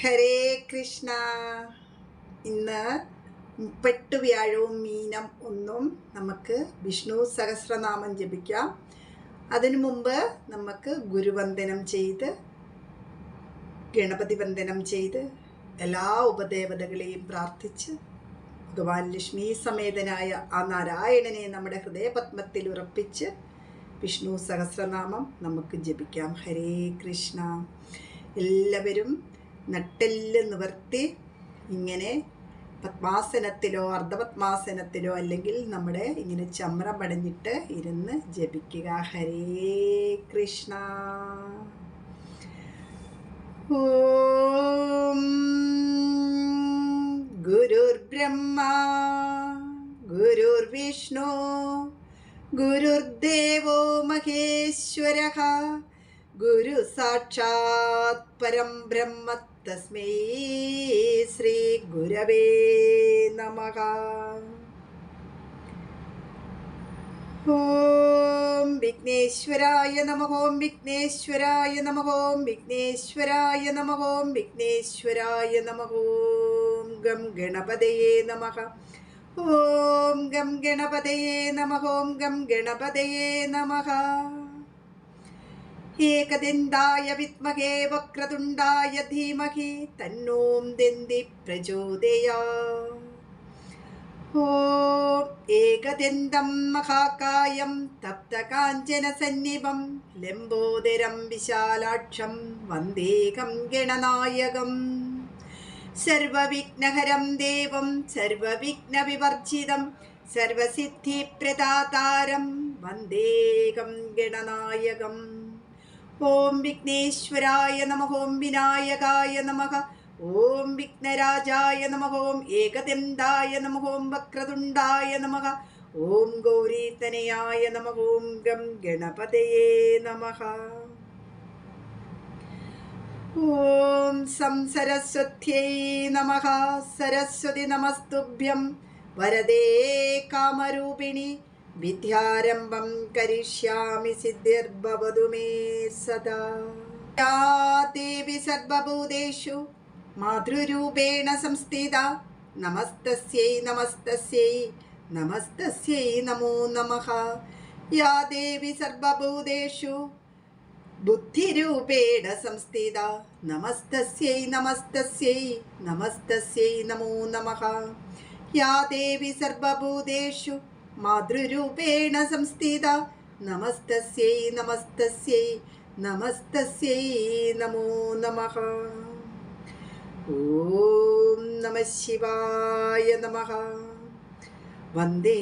ഹരേ കൃഷ്ണ. ഇന്ന് മുപ്പെട്ട് വ്യാഴവും മീനം ഒന്നും നമുക്ക് വിഷ്ണു സഹസ്രനാമം ജപിക്കാം. അതിനു മുമ്പ് നമുക്ക് ഗുരുവന്ദനം ചെയ്ത് ഗണപതി വന്ദനം ചെയ്ത് എല്ലാ ഉപദേവതകളെയും പ്രാർത്ഥിച്ച് ഭഗവാൻ ലക്ഷ്മി സമേതനായ ആ നാരായണനെ നമ്മുടെ ഹൃദയപത്മത്തിൽ ഉറപ്പിച്ച് വിഷ്ണു സഹസ്രനാമം നമുക്ക് ജപിക്കാം. ഹരേ കൃഷ്ണ. എല്ലാവരും നട്ടെല്ല് നിവർത്തി ഇങ്ങനെ പത്മാസനത്തിലോ അർദ്ധപത്മാസനത്തിലോ അല്ലെങ്കിൽ നമ്മുടെ ഇങ്ങനെ ചമ്രം പടഞ്ഞിട്ട് ഇരുന്ന് ജപിക്കുക. ഹരേ കൃഷ്ണ. ഓം ഗുരുർബ്രഹ്മ ഗുരുർവിഷ്ണു ഗുരുർദേവോ മഹേശ്വരഃ ഗുരു സാക്ഷാത് പരം ബ്രഹ്മ തസ്മൈ ശ്രീ ഗുരവേ നമഃ. ഓം വിഘ്നേശ്വരായ നമഃ. ഓം വിഘ്നേശ്വരായ നമഃ. ഓം വിഘ്നേശ്വരായ നമഃ. ഓം വിഘ്നേശ്വരായ നമഃ. ഓം ഗം ഗണപതയേ നമഃ. ഓം ഗം ഗണപതയേ നമഃ. ഓം ഗം ഗണപതയേ നമഃ. ഏകദന്തായ വിദ്മഹേ വക്രതുണ്ടായ ധീമഹി തന്നോം ദന്തി പ്രചോദയാത്. ഓം ഏകദന്തം മഹാകായം തപ്തകാഞ്ചനസന്നിഭം ലംബോദരം വിശാലാക്ഷം വന്ദേകം ഗണനായകം സർവവിഘ്നഹരം ദേവം സർവവിഘ്നവിവർജിതം സർവസിദ്ധിപ്രദാതാരം വന്ദേകം ഗണനായകം. ഓം വിഘ്നേശ്വരായ നമഃ. ഓം വിനായകായ നമഃ. ഓം വിഘ്നരാജായ നമഃ. ഓം ഏകദന്തായ നമഃ. ഓം വക്രതുണ്ടായ നമഃ. ഓം ഗൗരീതനയായ നമഃ. ഓം ഗം ഗണപതയേ നമഃ. ഓം സംസരസ്വത്यै നമഃ. സരസ്വതി നമസ്തുഭ്യം വരദേ കാമരൂപിണി വിദ്യാരംഭം കരിഷ്യാമി സിദ്ധിർഭവതു മേ സദാ. യാ ദേവി സർവഭൂതേഷു മാതൃരൂപേണ സംസ്ഥിത നമസ്തസ്യൈ നമസ്തസ്യൈ നമസ്തസ്യൈ നമോ നമഃ. യാ ദേവി സർവഭൂതേഷു ബുദ്ധിരൂപേണ സംസ്ഥിത നമസ്തസ്യൈ നമസ്തസ്യൈ നമസ്തസ്യൈ നമോ നമഃ. യാ ദേവി സർവഭൂതേഷു മാതൃരൂപേണ സംസ്ഥിത നമസ്തസ്യൈ നമസ്തസ്യൈ നമസ്തസ്യൈ നമോ നമഃ. ഓം നമഃ ശിവായ നമഃ. വന്ദേ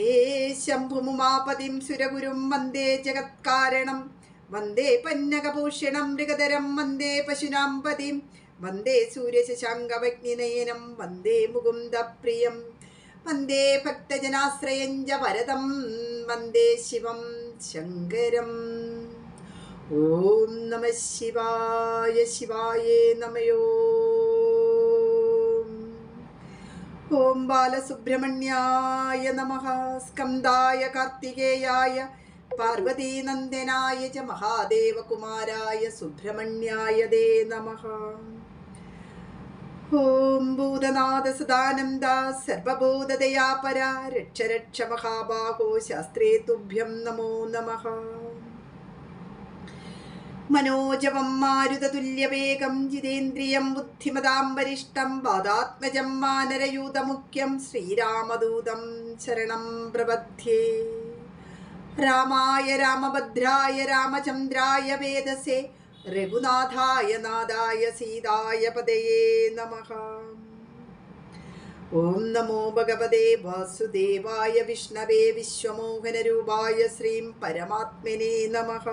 ശംഭുമുമാപതിം സുരഗുരും വന്ദേ ജഗത്കാരണം വന്ദേ പന്നകഭൂഷണം മൃഗധരം വന്ദേ പശുനാം പതിം വന്ദേ സൂര്യശശാങ്കവഗ്നിനയനം വന്ദേ മുകുന്ദപ്രിയം വന്ദേ ഭക്തജനാശ്രയം ച വരദം വന്ദേ ശിവം ശങ്കരം. ഓം നമഃ ശിവായ. ശിവായേ നമയോ. ഓം ബാലസുബ്രഹ്മണ്യായ നമഃ. സ്കന്ദായ കാർത്തികേയായ പാർവതീനന്ദനായ ച മഹാദേവകുമാരായ സുബ്രഹ്മണ്യായ ദേ നമഃ. ഓം ഭൂതനാഥ സദാനന്ദ സർവഭൂതദയാപര രക്ഷ രക്ഷ മഹാബാഹോ ശാസ്ത്രേ തുഭ്യം നമോ നമഃ. മനോജവം മാരുതതുല്യവേഗം ജിതേന്ദ്രിയം ബുദ്ധിമതാം വരിഷ്ടം വാദാത്മജം വാനരയൂതമുഖ്യം ശ്രീരാമദൂതം ശരണം പ്രപദ്ധ്യേ. രാമായ രാമഭദ്രായ രാമചന്ദ്രായ വേദസേ രഘുനാഥായ നാഥായ സീതായ പദയേ നമഃ. ഓം നമോ ഭഗവതേ വാസുദേവായ വിഷ്ണവേ വിശ്വമോഹനരൂപായ ശ്രീം പരമാത്മനേ നമഃ.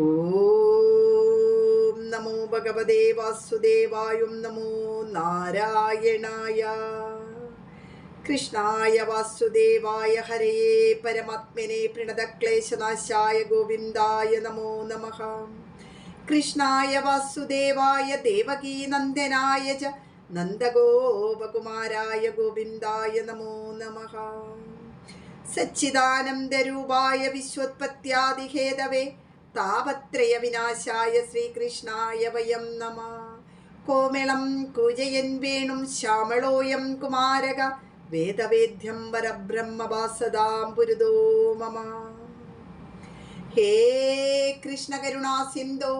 ഓം നമോ ഭഗവതേ വാസുദേവായ. നമോ നാരായണായ. കൃഷ്ണായ വാസുദേവായ ഹരയേ പരമാത്മനെ പ്രണതക്ലേശനാശായ ഗോവിന്ദായ നമോ നമഃ. കൃഷ്ണായ വാസുദേവായ ദേവകീനന്ദനായ ച നന്ദഗോപകുമാരായ ഗോവിന്ദായ നമോ നമഃ. സച്ചിദാനന്ദരൂപായ വിശ്വോത്പത്യാദിഹേതവേ താപത്രയ വിനാശായ ശ്രീകൃഷ്ണായ വയം നമഃ. കോമളം കൂജയൻ വേണും ശ്യാമളോയം കുമാരക വേദവേദ്യം പരബ്രഹ്മവാസദാം പുരുതോ മമ. ഹേ കൃഷ്ണ കരുണാ സിന്ധോ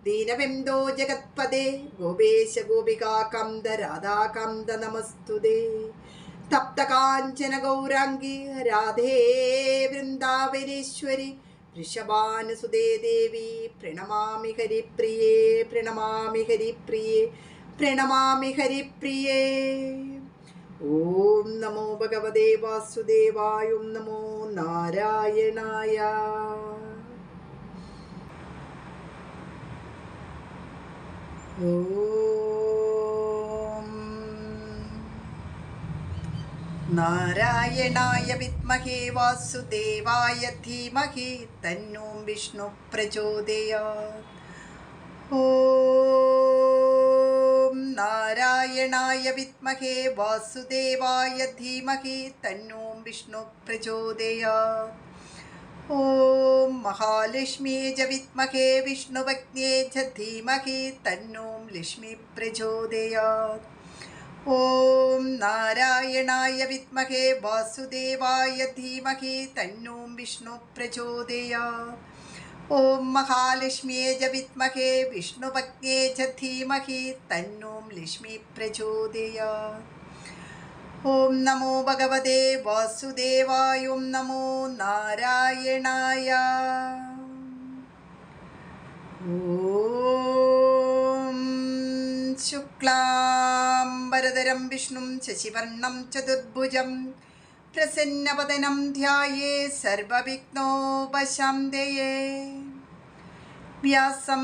ദീനബന്ധോ ജഗത്പദേ ഗോപേശ ഗോപികാകാന്ത രാധാകാന്ത നമസ്തുതേ. തപ്തകാഞ്ചന ഗൗരാംഗി രാധേ വൃന്ദാവനേശ്വരി വൃഷഭാനുസുതേ ദേവി പ്രണമാമി ഹരിപ്രിയേ പ്രണമാമി ഹരിപ്രിയേ പ്രണമാമി ഹരിപ്രിയേ. ഓം നമോ ഭഗവതേ വാസുദേവായ. ഓം നമോ നാരായണായ. ഓം നാരായണായ വിദ്മഹേ വാസുദേവായ ധീമഹി തന്നോ വിഷ്ണു പ്രചോദയാത്. ഓം നാരായണായ വിദ്മഹേ വാസുദേവായ ധീമഹി തന്നോ വിഷ്ണു പ്രചോദയാത്. ഓം മഹാലക്ഷ്മ്യേ ച വിദ്മഹേ വിഷ്ണുപത്ന്യേ ച ധീമഹി തന്നോ ലക്ഷ്മി പ്രചോദയാത്. ഓം നാരായണായ വിദ്മഹേ വാസുദേവായ ധീമഹി തന്നോ വിഷ്ണു പ്രചോദയാത്. ഓം മഹാലക്ഷ്മ്യേ ച വിദ്മഹേ വിഷ്ണുപത്ന്യേ ച ധീമഹി തന്നോ ലക്ഷ്മി പ്രചോദയാത്. ഓം നമോ ഭഗവതേ വാസുദേവായ. ഓം നമോ നാരായണായ. ഓം ശുക്ലാംബരധരം വിഷ്ണും ശശിവർണം ചതുർഭുജം പ്രസന്നവദനം ധ്യായേ സർവവിഘ്നോപശാന്തയേ. വ്യാസം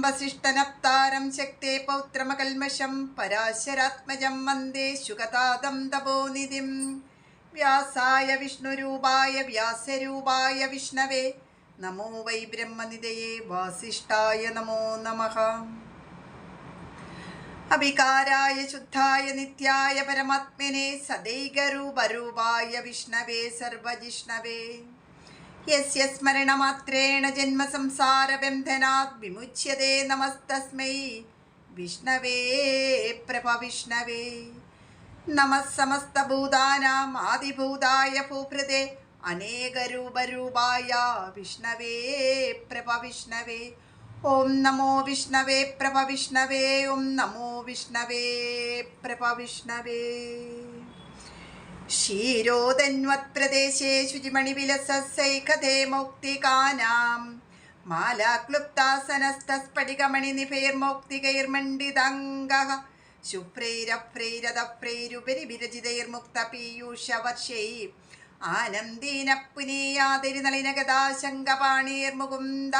വസിഷ്ഠനപ്താരം ശക്തേ പൗത്രമകൽമഷം പരാശരാത്മജം വന്ദേ ശുഗതാദം തപോനിധിം. വ്യാസായ വിഷ്ണുരൂപായ വ്യാസരൂപായ വിഷ്ണവേ നമോ വൈ ബ്രഹ്മനിധയേ വാസിഷ്ഠായ നമോ നമഃ. അവികാരായ ശുദ്ധായ നിത്യായ പരമാത്മനെ സദൈകരൂപരൂപായ വിഷ്ണവേ സർവജിഷ്ണവേ. യസ്യ സ്മരണമാത്രേണ ജന്മസംസാരബന്ധനാത് വിമുച്യതേ നമസ്തസ്മൈ വിഷ്ണവേ പ്രഭവിഷ്ണവേ. നമഃ സമസ്തഭൂതാനാം ആദിഭൂതായ ഭൂഭൃതേ അനേകരൂപരൂപായ വിഷ്ണവേ പ്രഭവിഷ്ണവേ. ഓം നമോ വിഷ്ണവേ പ്രഭവിഷ്ണവേ. ഓം നമോ വിഷ്ണവേ പ്രഭവിഷ്ണവേ. ക്ഷീരോദന്വത്പ്രദേശേ ശുചിമണിവിലസൈകഥേ മൗക്തികാനാം മാലാക്ലുപ്താസനസ്തസ്ഫടികമണിനിഭൈർമൗക്തികൈർമണ്ഡിതാംഗഃ ശുഭ്രൈരഭ്രൈരതഭ്രൈരുപരി വിരചിതൈർമുക്തപീയൂഷവർഷൈ ആനന്ദേന പുനീയാതിരിനളിനഗതാശങ്കപാണീർമുകുന്ദ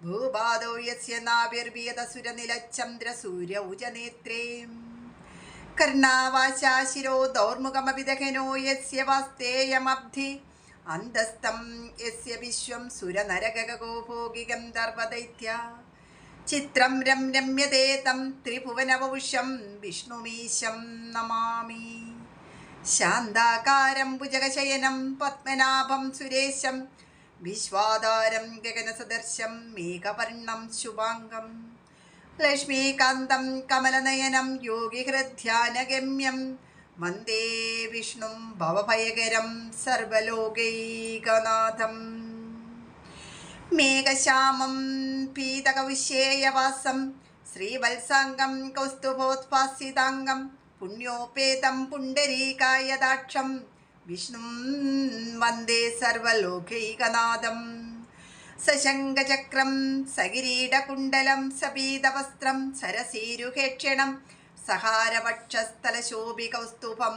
ഭൂപാദോ യസ്യ നാഭിർവിയതസുരനിലചന്ദ്രസൂര്യൗജനേത്രേ കർണാവാശാശിരോ ദൗർമുഖമഭിദഹനോ യസ്യ വാസ്തേയമബ്ധി അന്തസ്തം യസ്യ വിശ്വം സുരനരകഗോ ഭോഗികം ദർവദൈത്യ ചിത്രം രമ്യതേ തം ത്രിഭുവനവൗഷം വിഷ്ണുമീശം നമാമി. ശാന്താകാരം ഭുജഗശയനം പത്മനാഭം സുരേശം വിശ്വാധാരം ഗഗനസദർശം മേഘവർണം ശുഭാംഗം ലക്ഷ്മീകാന്തം കമലനയനം യോഗിഹൃദ്ധ്യാനഗമ്യം വന്ദേ വിഷ്ണും ഭവഭയകരം സർവലോകൈകനാഥം. മേഘശ്യാമം പീതകവിശേയവാസം ശ്രീവത്സാംഗം കൗസ്തുഭോത്പാസിതാംഗം പുണ്യോപേതം പുണ്ടരീകായദാക്ഷം വിഷ്ണും വന്ദേ സർവലോകൈകനാഥം. സശങ്കചക്രം സകിരീടകുണ്ടലം സപീതവസ്ത്രം സരസീരുഹേക്ഷണം സഹാരവക്ഷസ്ഥലശോഭികൗസ്തുഭം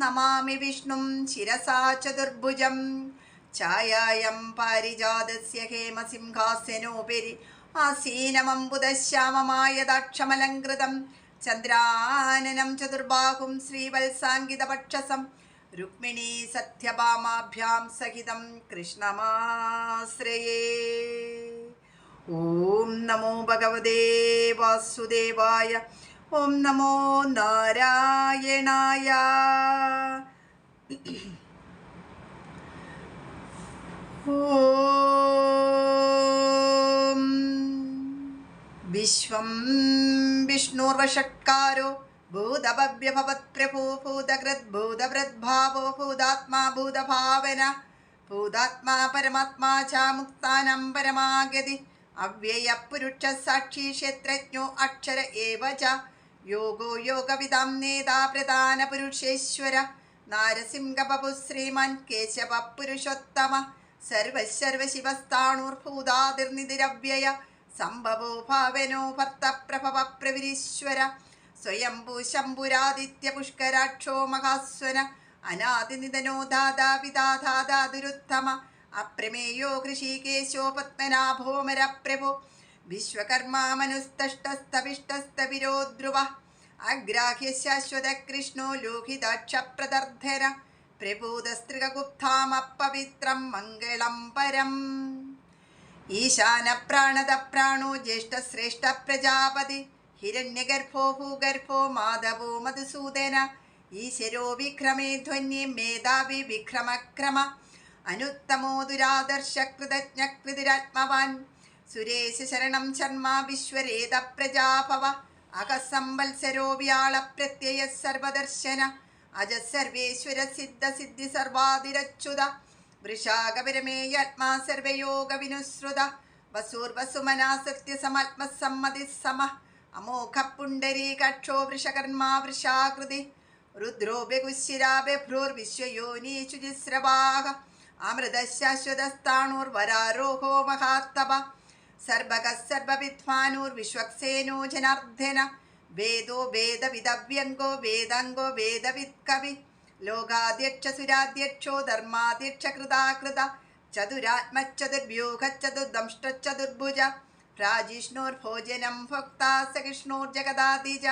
നമാമി വിഷ്ണും ശിരസാ ചതുർഭുജം. ഛായായം പാരിജാതസ്യ ഹേമസിംഹാസനോപരി ആസീനമംബുദശ്യാമമായദാക്ഷമലങ്കൃതം ചന്ദ്രാനനം ചതുർബാഹും ശ്രീവത്സാങ്കിതപക്ഷസം രുക്മിണീ സത്യഭാമാഭ്യാം സഹിതം കൃഷ്ണമാശ്രയേ. ഓം നമോ ഭഗവതേ വാസുദേവായ. ഓം നമോ നാരായണായ. ഓം വിശ്വം विष्णुर्वषट्कारो भूतभव्यभवत्प्रभो भूतकृद्भूतभृद्भावो भूतात्मा भूतभावन भूतात्मा परमात्मा च मुक्तानां परमागति अव्ययः पुरुषः साक्षी क्षेत्रज्ञो अक्षर एव च योगो योगविदां नेता प्रधानपुरुषेश्वर नारसिंहबभुः श्रीमान् केशवः पुरुषोत्तम सर्वशिवस्ताणुर्भूतादिर्निधिरव्यय संभवो भावनो भर्तप्रभव प्रविरीश्वर स्वयंभू शम्भुरादित्यपुष्कराक्षो महास्वन अनादिनिधनो दादा विदाधा दुरुत्तम अप्रमेयो कृषिकेशो पद्मनाभोमरप्रभो विश्वकर्मा मनुस्तष्टस्तविष्टस्तविरो ध्रुवः अग्राह्य शाश्वतकृष्णो लोहिताक्षप्रदर्धर प्रबोधस्त्रिगुप्तामपवित्रं मङ्गलं परम् ईशानप्राणदप्राणो ज्येष्ठश्रेष्ठप्रजापति हिरण्यगर्भो भूगर्भो माधवो मधुसूदन ईश्वरो विक्रमे ध्वन्ये मेधावि विक्रमक्रम अनुत्तमो दुरादर्शकृतज्ञकृतिरात्मवान् सुरेश शरणं शर्मा विश्वरेद प्रजाभव अकसंवत्सरो व्याळप्रत्ययः सर्वदर्शन अज सर्वेश्वर सिद्ध सिद्धि सर्वादिरच्युत वृषागविरमेयात्मा सर्वयोगविनुसृत वसुर्वसुमना सत्यसमात्मसम्मतिः समः अमोघ पुण्डरीकाक्षो वृषकर्मा वृषाकृति रुद्रो बेगुशिरा बेभ्रूर्विश्वयोनीषु जिस्रवाः अमृतशाश्वतस्ताणुर्वरारोहो महात्तप सर्वगः सर्वविद्वानुर्विश्वक्सेनो जनार्दन वेदो वेदविदव्यङ्गो वेदाङ्गो वेदवित्कवि लोकाध्यक्षसुराध्यक्षो धर्माध्यक्षकृताकृत चतुरात्मश्चतुर्व्यूहश्चतुर्दंष्टश्चतुर्भुज प्राजिष्णोर्भोजनं भोक्ता सकृष्णोर्जगदादिज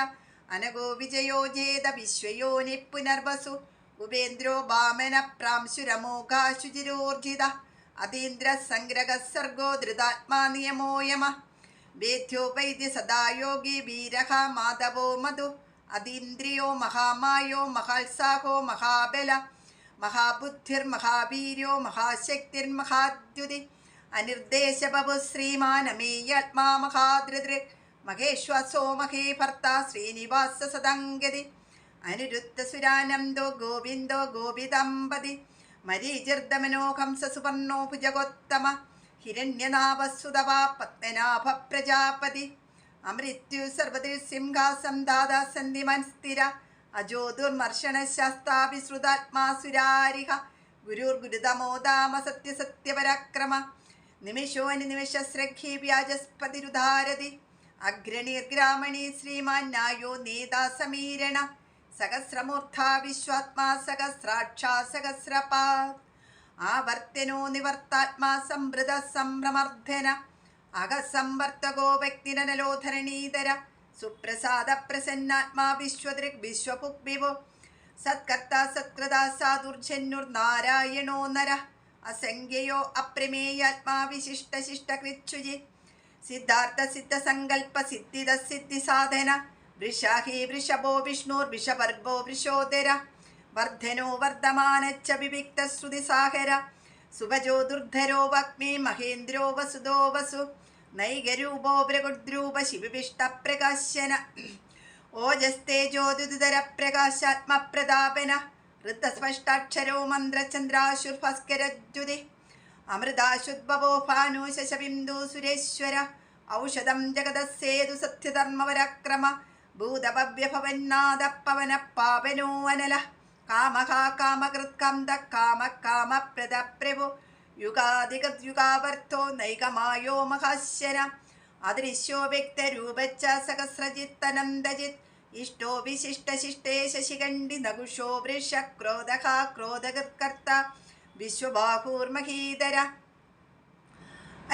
अनगो विजयो जेद विश्वयोनिः पुनर्वसु उपेन्द्रो वामन प्रांशुरमोघाशुचिरोर्जित अतीन्द्रः सङ्ग्रहः सर्गो धृतात्मा नियमो यमः वेद्यो वैद्य सदा योगी वीरः माधवो मधु अतीन्द्रियो महामायो महात्साहो महाबल महाबुद्धिर्महावीर्यो महाशक्तिर्महाद्युति अनिर्देशबभुः श्रीमान् अमेयात्मा महाधृदृक् महेश्वासो महे भर्ता श्रीनिवास सदङ्गति अनिरुद्धसुरानन्दो गोविन्दो गोविदम्पति मरीचिर्दमनो हंससुपर्णो भुजगोत्तम हिरण्यनाभसुतवा पद्मनाभ प्रजापति अमृत्यु सर्वदिर्सिंहासन्धादा सन्धिमान् स्थिर अजो दुर्मर्शनशास्ता विश्रुतात्मा सुरारिः गुरुर्गुरुतमो दाम सत्यसत्यपराक्रम निमिषो निमिषस्रक्षी व्याजस्पतिरुधारति अग्रणीर्ग्रामणी श्रीमान्नायो नेता समीरण सहस्रमूर्धा विश्वात्मा सहस्राक्षा सहस्रपात् आवर्तनो निवर्तात्मा संवृत संभ्रमर्धन अगसंवर्तको व्यक्तिरनलोधरणीधर सुप्रसाद प्रसन्नात्मा विश्वदृक् विश्वपुक् विभो सत्कर्ता सत्कृता साधुर्जन्युर्नारायणो नरः असंज्ञयो अप्रमेयात्मा विशिष्टशिष्टकृच्छुजि सिद्धार्थ सिद्ध संकल्प सिद्धिद सिद्धि साधन वृषाही वृषभो विष्णुर्विषपर्वो वृषोदर वर्धनो वर्धमानच्च विविक्त श्रुति सागर सुभजो दुर्धरो वक्मी महेन्द्रो वसुदो वसु नैगरूपो भृगुद्रूप शिविविष्ट प्रकाशन ओजस्तेजोदुदर प्रकाशात्म प्रदापन ऋतस्पष्टाक्षरो मन्द्रचन्द्राशुर्भास्करद्युति अमृताशुद्भवो भानुशशबिन्दु सुरेश्वर औषधं जगदस्येतु सत्यधर्मपराक्रम भूतभव्यभवन्नाद पवन पावनो अनलः कामः कामकृत्कान्त कामप्रद प्रभो युगादिगद्युगावर्तो नैकमायो महाश्चर अदृश्यो व्यक्तरूपच्च सहस्रजित्तनन्दजित् इष्टो विशिष्टशिष्टे शशिखण्डि नकुशो वृषक्रोधः क्रोधकृत्कर्ता विश्वबाहुर्महीधर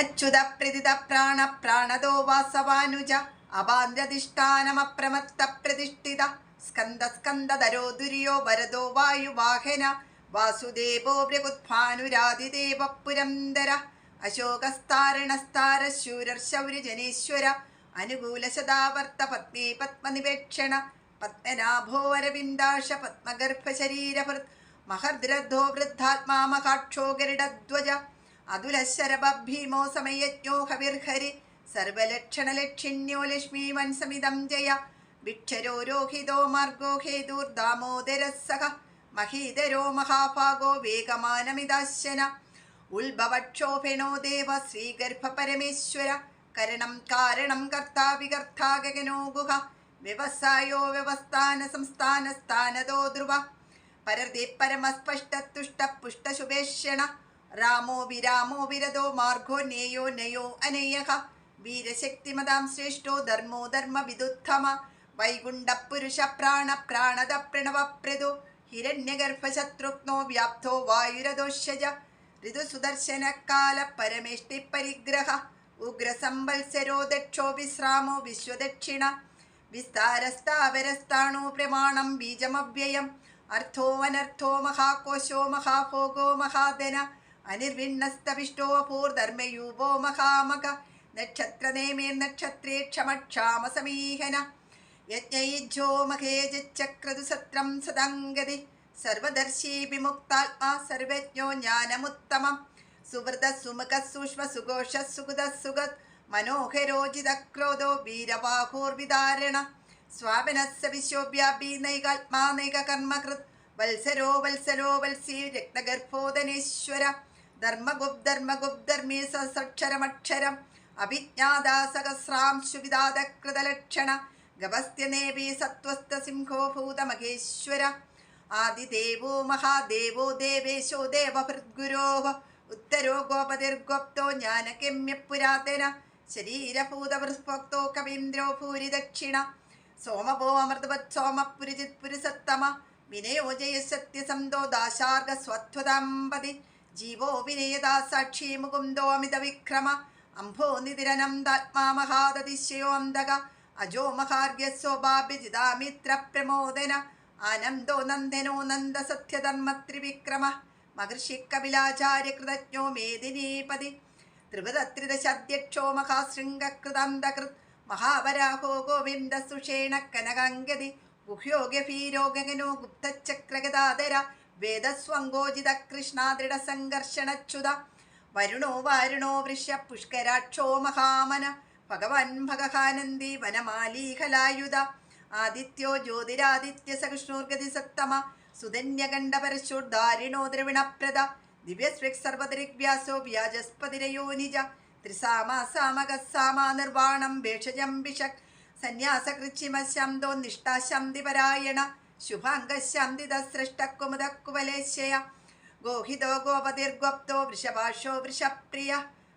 अच्युत प्रदित प्राण प्राणदो वासवानुज अबान्ध्यधिष्ठानमप्रमत्त प्रतिष्ठित स्कन्द स्कन्दधरो दुर्यो वरदो वायुवाहन वासुदेवो भृगुद्भानुरादिदेव पुरन्दर अशोकस्तारणस्तार शूरर्शौर्यजनेश्वर अनुकूलशदावर्त पत्नी पद्मनिवेक्षण पद्मनाभो अरविन्दाश पद्मगर्भशरीरभृत् महर्द्रद्धो वृद्धात्मा मखाक्षो गरुडध्वज अतुलशरभ भीमो समयज्ञो हविर्हरि സർവലക്ഷണലക്ഷിണ്യോ ലക്ഷ്മീ വൻസമിതം ജയ വിക്ഷരോ രോഹിതോ മാർഗോ ഹേതുർദാമോദരഃ സഹ മഹീധരോ മഹാഭാഗോ വേഗമാനമിതാശന ഉത്ഭവക്ഷോഭിണോ ദേവ ശ്രീഗർഭ പരമേശ്വര കരണം കാരണം കർത്താ വികർത്താ ഗഗനോ ഗുഹ വ്യവസായോ വ്യവസ്ഥാന സംസ്ഥാന സ്ഥാനതോ ധ്രുവ പരതി പരമസ്പഷ്ടതുഷ്ട പുഷ്ടശുഭേഷണ രാമോ വിരാമോ വിരതോ മാർഗോ നേയോ നയോ അനേയഃ വീരശക്തിമതാം ശ്രേഷ്ഠോ ധർമ്മോ ധർമ്മവിദുത്തമ വൈകുണ്ഠപുരുഷ പ്രാണ പ്രാണദ പ്രണവപ്രദോ ഹിരണ്യഗർഭശത്രുഘ്നോ വ്യാപ്തോ വായുരദോഷജ ഋതുസുദർശന കാല പരമേഷ്ടി പരിഗ്രഹ ഉഗ്രസംവത്സരോ ദക്ഷോ വിശ്രാമോ വിശ്വദക്ഷിണ വിസ്താരസ്ഥാവരസ്ഥാണോ പ്രമാണം ബീജമവ്യയം അർത്ഥോ അനർത്ഥോ മഹാകോശോ മഹാഭോഗോ മഹാധന അനിർവിണ്ണസ്തപിഷ്ടോ ഭൂർധർമ്മയൂപോ മഹാമക നക്ഷത്രനേമേ നക്ഷത്രേ ക്ഷമക്ഷാമസമീഹന യജ്ഞൈജ്ജോ മഹേജക്രതു സത്രം സദംഗതി സർവദർശീ വിമുക്താത്മാ സർവജ്ഞോ ജ്ഞാനമുത്തമം സുവൃത സുമുഖ സൂക്ഷ്മ സുഘോഷ സുഗത സുഗത് മനോഹരോജിതക്രോധോ വീരവാഹോർവിധാരണ സ്വാപനസ്യ വിശ്വവ്യാപി നൈകാത്മാ നൈകകർമ്മകൃത് വത്സരോ വത്സലോ വത്സീ രക്തഗർഭോദനേശ്വര ധർമ്മഗുബ്ധർമ്മഗുബ്ധർമ്മീ സക്ഷരമക്ഷരം അഭിജ്ഞാതാ സഹസ്രാംശുവിദാതകൃതലക്ഷണ ഗവസ്ത്യനേവി സത്വസ്ഥ സിംഹോ ഭൂതമഹേശ്വര ആദിദേവോ മഹാദേവോ ദേവേശോ ദേവഭൃദ്ഗുരോ ഉത്തരോ ഗോപതിർഗോപ്തോ ജ്ഞാനകമ്യപുരാതന ശരീരഭൂതവൃസ്ഭക്തോ കവീന്ദ്രോ ഭൂരി ദക്ഷിണ സോമഭോ അമൃതവത് സോമപുരിജിത് പുരുസത്തമ വിനയോ ജയ സത്യസന്തോ ദാശാർഗ സ്വത്വദാമ്പതി ജീവോ വിനയദാ സാക്ഷി മുകുന്ദോ അമിത വിക്രമ അംഭോ നിതിരനന്ദാത്മാ മഹാദതിശയോ അന്തക അജോ മഹാർഗ്യസ്വഭാഭിജിതാമിത്ര പ്രമോദന ആനന്ദോ നന്ദനോ നന്ദ സത്യധർമ്മത്രിവിക്രമ മഹർഷി കപിലാചാര്യ കൃതജ്ഞോ മേദിനീപതി ത്രിപദത്രിദശാധ്യക്ഷോ മഹാശൃംഗകൃതാന്തകൃത് മഹാവരാഹോ ഗോവിന്ദ സുഷേണ കനകാംഗതി ഗുഹ്യോ ഗഭീരോ ഗഗനോ ഗുപ്തചക്രഗദാധര വേദസ്വങ്കോജിത കൃഷ്ണാദൃഢ സംഘർഷണച്യുത വരുണോ വാരുണോ വൃഷ്യ പുഷ്കരാക്ഷോ മഹാമന ഭഗവാൻ ഭഗഹാനന്ദി വനമാലീഹലായുധ ആദിത്യോ ജ്യോതിരാദിത്യ സഹിഷ്ണുർഗതി സത്തമ സുധന്യകണ്ഠപരശുദ്ധാരിണോ ദ്രവിണപ്രദ ദിവ്യസ്വക് സർവദൃഗ്വ്യാസോ വ്യാജസ്പതിരയോ നിജ ത്രിസാമാസാമകസാമാ നിർവാണം ഭേഷജം വിഷക് സന്യാസകൃച്ഛിമശാന്തോ നിഷ്ഠാശാന്തിപരായണ ശുഭാംഗശാന്തിതസൃഷ്ടകുമുദക്കുവലേശയ ഗോഹിതോ ഗോപതിർഗോപ്തോ വൃഷഭാഷോ വൃഷപ്രിയ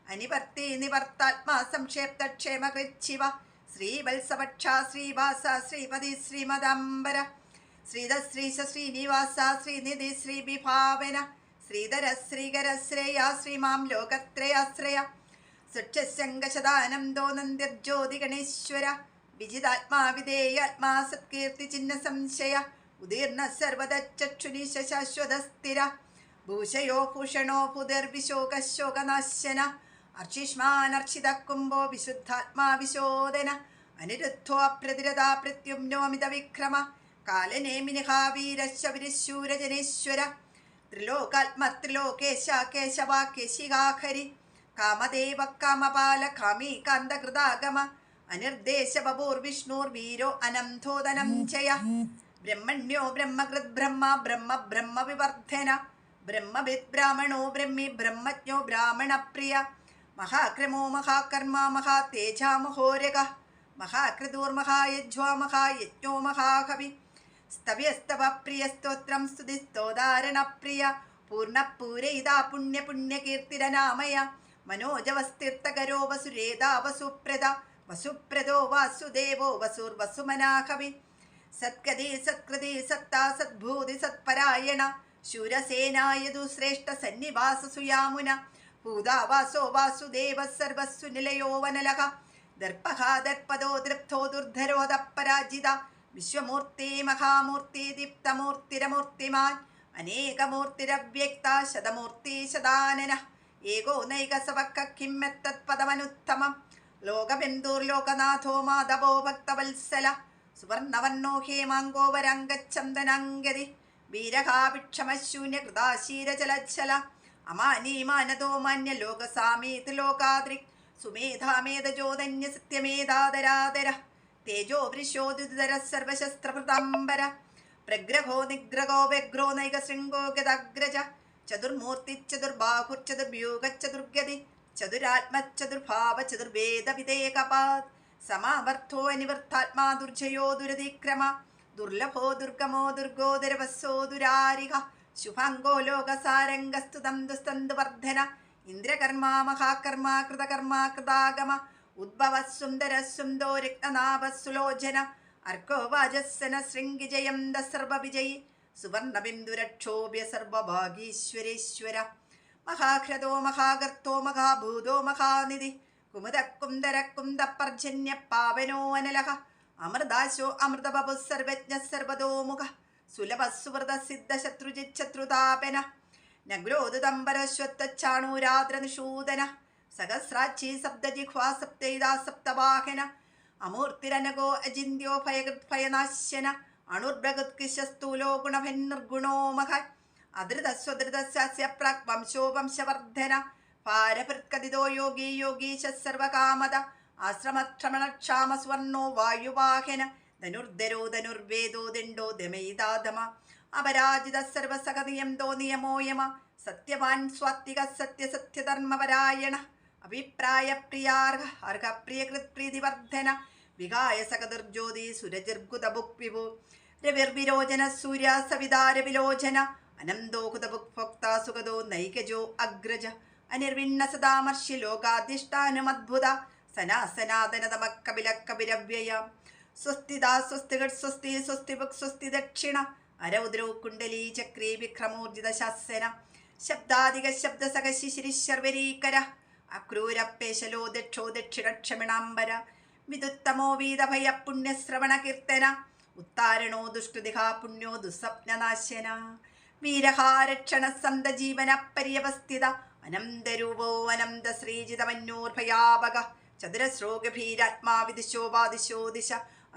അനിവർത്തി നിവർത്താത്മാ സംക്ഷേപ്തക്ഷേമകൃച്ഛിവ ശ്രീവത്സവക്ഷ ശ്രീവാസ ശ്രീപതി ശ്രീമദാംബര ശ്രീധശ്രീശ ശ്രീനിവാസ ശ്രീനിധി ശ്രീവിഭാവന ശ്രീധര ശ്രീകര ശ്രേയ ശ്രീമാം ലോകത്രയാശ്രയ സുക്ഷശങ്കശദാനന്ദോ നന്ദിർജ്യോതി ഗണേശ്വര വിജിതാത്മാ വിധേയാത്മാ സത്കീർത്തി ചിഹ്ന സംശയ ഉദീർണ സർവദച്ചക്ഷുനിശ ശാശ്വതസ്ഥിര ഭൂഷയോ ഭൂഷണോ ഭൂതിർവിശോകശോകനാശന അർച്ചിഷ്മാനർച്ചിത കുംഭോ വിശുദ്ധാത്മാ വിശോദന അനിരുദ്ധോ അപ്രതിരതാ പ്രത്യുമ്നോമിത വിക്രമ കാലനേമിനിഹാവീരശബരിശൂരജനേശ്വര ത്രിലോകാത്മത്രിലോകേശ കേശവാ കേശികാഹരി കാമദേവ കാമപാല കാമീ കാന്തകൃതാഗമ അനിർദേശ ബഭൂർവിഷ്ണുർവീരോ അനന്തോദനം ചയ ബ്രഹ്മണ്യോ ബ്രഹ്മകൃത് ബ്രഹ്മ ബ്രഹ്മ ബ്രഹ്മവിവർദ്ധന ബ്രഹ്മവിദ് ബ്രാഹ്മണോ ബ്രഹ്മി ബ്രഹ്മജ്ഞോ ബ്രാഹ്മണപ്രിയ മഹാക്രമോ മഹാകർമ്മ മഹാതേജാ മഹോരഗ മഹാകൃതൂർമഹായജ്വാ മഹായജ്ഞോ മഹാകവി സ്തവ്യസ്തവ പ്രിയ സ്തോത്രം സ്തുതിസ്തോദാരണപ്രിയ പൂർണ്ണപൂരയിതാ പുണ്യപുണ്യകീർത്തിരനാമയ മനോജവസ്തീർത്ഥകരോ വസുരേതാ വസുപ്രദ വസുപ്രദോ വാസുദേവോ വസുർവസുമനാകവി സത്കൃതി സത്കൃതി സത്താ സദ്ഭൂതി സത്പരായണ ശൂരസേനായതു ശ്രേഷ്ഠ സന്നിവാസ സുയാമുന ഭൂതാവാസോ വാസുദേവ സർവസ്സു നിലയോ വനലഹ ദർപ്പഹ ദർപ്പദോ ദൃപ്തോ ദുർധരോധ പരാജിത വിശ്വമൂർത്തി മഹാമൂർത്തി ദീപ്തമൂർത്തിരമൂർത്തിമാൻ അനേകമൂർത്തിരവ്യക്ത ശതമൂർത്തി ശതാനന ഏകോ നൈകസവക്ക കിമ്മെത്തത്പദമനുത്തമം ലോകബന്ധുർലോകനാഥോ മാധവോ ഭക്തവത്സല സുവർണവർണോ ഹേമാങ്കോ വരംഗച്ചന്ദനാംഗതി വീരഹാഭിക്ഷമശൂന്യകൃതാശീരചലച്ഛല അമാനീമാനതോ മാന്യ ലോകസാമീത് ലോകാദ്രിക് സുമേധാമേധജോധന്യ സത്യമേധാദരാദര തേജോ വൃഷോദുതര സർവശസ്ത്രഭൃതാംബര പ്രഗ്രഹോ നിഗ്രഹോ വ്യഗ്രോ നൈകശൃംഗോ ഗദാഗ്രജ ചതുർമൂർത്തിച്ചതുർബാഹുർച്ചതുർഭ്യൂഗച്ചതുർഗതി ചതുരാത്മച്ചതുർഭാവ ചതുർവേദവിദേകപാത് സമാവർത്തോ അനിവർത്ഥാത്മാ ദുർജയോ ദുരതിക്രമ ദുർലഭോ ദുർഗമോ ദുർഗോദരവസ്സോ ദുരാരിഹ ശുഭാംഗോ ലോകസാരംഗസ്തുതം ദുസ്തന്തുവർദ്ധന ഇന്ദ്രകർമാ മഹാകർമാ കൃതകർമ്മ കൃതാഗമ ഉദ്ഭവ സുന്ദര സുന്ദോ രക്തനാഭസുലോചന അർക്കോ വാജസ്സന ശൃംഗിജയം ദസർവവിജയി സുവർണബിന്ദുരക്ഷോഭ്യ സർവഭാഗീശ്വരേശ്വര മഹാഘ്രതോ മഹാഗർത്തോ മഹാഭൂതോ മഹാനിധി കുമുദക്കുന്ദരക്കുന്ദപർജന്യ പാവനോ അനലഹ അമൃതാശോ അമൃതബഭു സർവജ്ഞ സർവതോമുഖ സുലഭ സുവൃത സിദ്ധ ശത്രുജിച്ഛത്രുതാപന നഗ്രോദുതംബരശ്വത്തച്ചാണൂരാദ്രനിഷൂദന സഹസ്രാക്ഷി സപ്തജിഹ്വാ സപ്തൈതാ സപ്തവാഹന അമൂർത്തിരനഗോ അജിന്ത്യോ ഭയനാശന അണുർഭഗത്കിശസ്ഥൂലോ ഗുണഭന്നിർഗുണോ മഹൻ അധൃതസ്വധൃതസ്യ പ്രാക് വംശോ വംശവർദ്ധന പാരഭൃത്കഥിതോ യോഗീ യോഗീശ സർവകാമത ആശ്രമക്ഷമണക്ഷാമ സുവർണോ വായുവാഹന ധനുർധരോ ധനുർവേദോ ദണ്ഡോ ദമയിതാധമ അപരാജിത സർവസഹനിയം ദോ നിയമോ യമ സത്യവാൻ സ്വാത്വിക സത്യസത്യധർമ്മപരായണ അഭിപ്രായ പ്രിയാർഹ അർഹപ്രിയകൃത് പ്രീതിവർദ്ധന വികായ സകദുർജ്യോതി സുരജിർഗുതഭുക്വിഭു രവിർവിരോചന സൂര്യ സവിതാരവിലോചന അനന്തോ കുതഭുക്ഭോക്ത സുഗതോ നൈകജോ അഗ്രജ അനിർവിണ്ണ സദാമർഷി ലോകാധിഷ്ഠാനമദ്ഭുത സനാസനാതനതമ കപില കപിരവ്യയ സ്വസ്തിദാ സ്വസ്തികൾ സ്വസ്തി സ്വസ്തിഭുക് സ്വസ്തി ദക്ഷിണ അരൗദ്രോ കുണ്ടലീ ചക്രീ വിക്രമോർജിത ശാസന ശബ്ദാധിക ശബ്ദസക ശിശിരിശർവരീകര അക്രൂരപ്പേശലോ ദക്ഷോ ദക്ഷിണക്ഷമിണാംബര വിദുത്തമോ വീതഭയ പുണ്യശ്രവണ കീർത്തന ഉത്താരണോ ദുഷ്കൃതിഹ പുണ്യോ ദുസ്വപ്നനാശന വീരഹാരക്ഷണ സന്ത ജീവന പര്യവസ്ഥിത അനന്തരൂപോ അനന്ത ശ്രീജിതമന്യോർഭയാപക ചതുരശ്രോ ഗഭീരാത്മാ വിദിശോ വാദിശോ ദിശ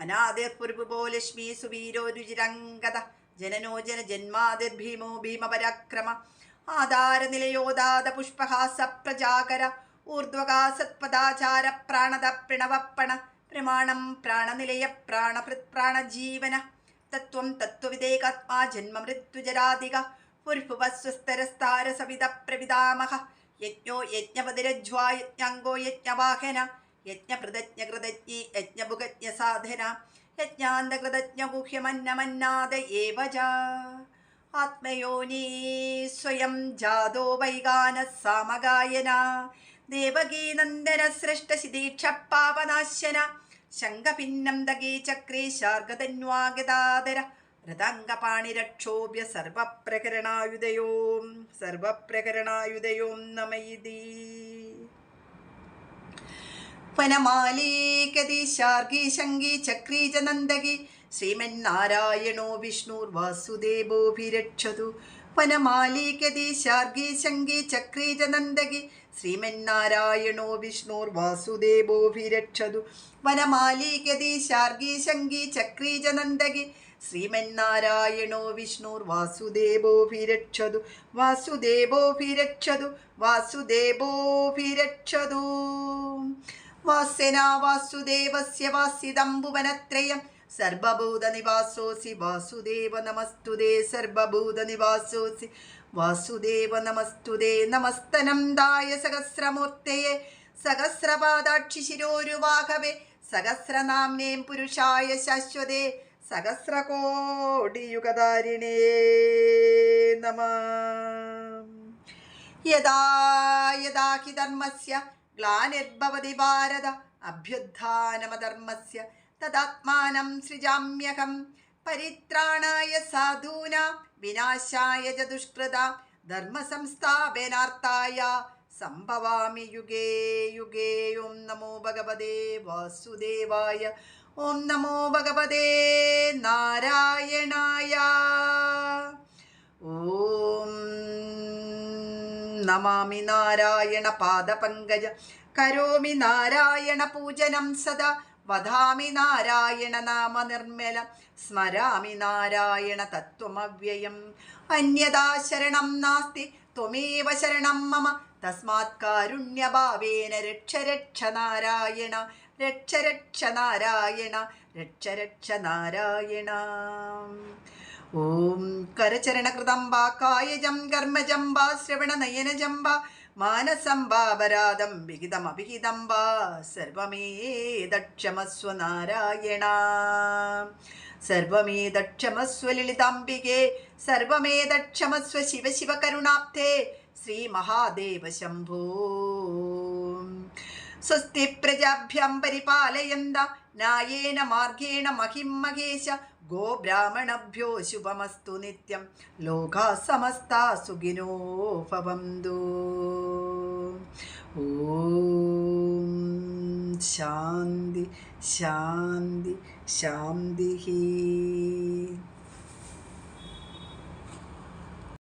അനാദിർപുർഭുഭോ ലക്ഷ്മി സുവീരോ രുചിരംഗത ജനനോ ജനജന്മാതിർഭീമോ ഭീമപരാക്രമ ആധാരനിലയോദാത പുഷ്പഹാസ പ്രജാകര ഊർധ്വകാസത്പദാചാര പ്രാണത പ്രണവപ്പണ പ്രമാണം പ്രാണനിലയ പ്രാണഭൃത് പ്രാണജീവന തത്വം തത്വവിദേകാത്മാ ജന്മമൃത്യുജരാധിക പുർഭുവസ്വസ്തരസ്താര സവിത പ്രവിതാമഹ യജ്ഞോ യജ്ഞപതിരജ്വാ യജ്ഞാംഗോ യജ്ഞവാഹന യജ്ഞപ്രതജ്ഞകൃതജ്ഞി യജ്ഞഭുഗജ്ഞ സാധന യജ്ഞാന്തകൃതജ്ഞഗുഹ്യമന്നമന്നാദ ഏവജ ആത്മയോനീ സ്വയം ജാതോ വൈഗാന സാമഗായന ദേവകീനന്ദന സൃഷ്ട ശിതീക്ഷ പാപനാശന ശംഖഭിന്നം ദഗീ ചക്രീ ശാർഗതന്വാഗതാദര രഥാംഗപാണിരക്ഷോഭ്യ സർവപ്രകരണായുധയോ നമയിതി വനമാലീകതി ശാർഗീ ശംഗീ ചക്രീ ച നന്ദകി ശ്രീമന്നാരായണോ വിഷ്ണുർവാസുദേവോഭിരക്ഷതു വനമാലീകതി ശാർഗീ ശംഗീ ചക്രീ ച നന്ദകി ശ്രീമന്നാരായണോ വിഷ്ണുർവാസുദേവോഭിരക്ഷതു വനമാലീകതി ശാർഗീ ശംഗീ ചക്രീ ച നന്ദകി ശ്രീമന്നാരായണോ വിഷ്ണുർവാസുദേവോഭിരക്ഷതു വാസുദേവോഭിരക്ഷതു വാസ്യനാ വാസുദേവസ്യ വാസിതം ഭുവനത്രയം സർവഭൂതനിവാസോസി വാസുദേവ നമസ്തുതേ സർവഭൂതനിവാസോസി വാസുദേവ നമസ്തുതേ നമസ്തനന്ദായ സഹസ്രമൂർത്തയേ സഹസ്രപാദാക്ഷി ശിരോരുവാഹവേ സഹസ്രനാമ്നേ പുരുഷായ ശാശ്വതേ സഹസ്രകോടിയുഗധാരിണേ നമഃ യദാ യദാ ഹി ധർമ്മസ്യ ഗ്ലാനിർഭവതി ഭാരത അഭ്യുത്ഥാനമധർമ്മസ്യ തദാത്മാനം സൃജാമ്യഹം പരിത്രാണായ സാധൂനാം വിനാശായ ച ദുഷ്കൃതാം ധർമ്മസംസ്ഥാപനാർത്ഥായ സംഭവാമി യുഗേ യുഗേ. ഓം നമോ ഭഗവതേ വാസുദേവായ. ഓം നമോ ഭഗവതേ നാരായണായ. ഓം നമാമി നാരായണ പാദപങ്കജ കരോമി നാരായണ പൂജനം സദാ വധാമി നാരായണ നാമ നിർമ്മലം സ്മരാമി നാരായണ തത്വമവ്യയം. അന്യദാ ശരണം നാസ്തി ത്വമേവ ശരണം മമ തസ്മാത് കാരുണ്യഭാവേന രക്ഷ രക്ഷ നാരായണ, രക്ഷ രക്ഷ നാരായണ, രക്ഷ രക്ഷ നാരായണ. ഓം കരചരണകൃതം വാ കായജം കർമ്മജം വാ ശ്രവണനയനജം വാ മാനസം വാ അപരാധം വിഹിതമഭിഹിതം വാ സർവമേതക്ഷമസ്വ നാരായണ, സർവമേതക്ഷമസ്വ ലളിതാംബികേ, സർവമേതക്ഷമസ്വ ശിവ ശിവ കരുണാബ്ധേ ശ്രീ മഹാദേവ ശംഭോ. സ്വസ്തി പ്രജാഭ്യാം പരിപാലയന്ത ന്യായേന മാർഗേണ മഹിം മഹേശ, ഗോബ്രാഹ്മണഭ്യോ ശുഭമസ്തു നിത്യം, ലോകാ സമസ്താ സുഖിനോ ഭവന്തു. ഓം ശാന്തി ശാന്തി ശാന്തി.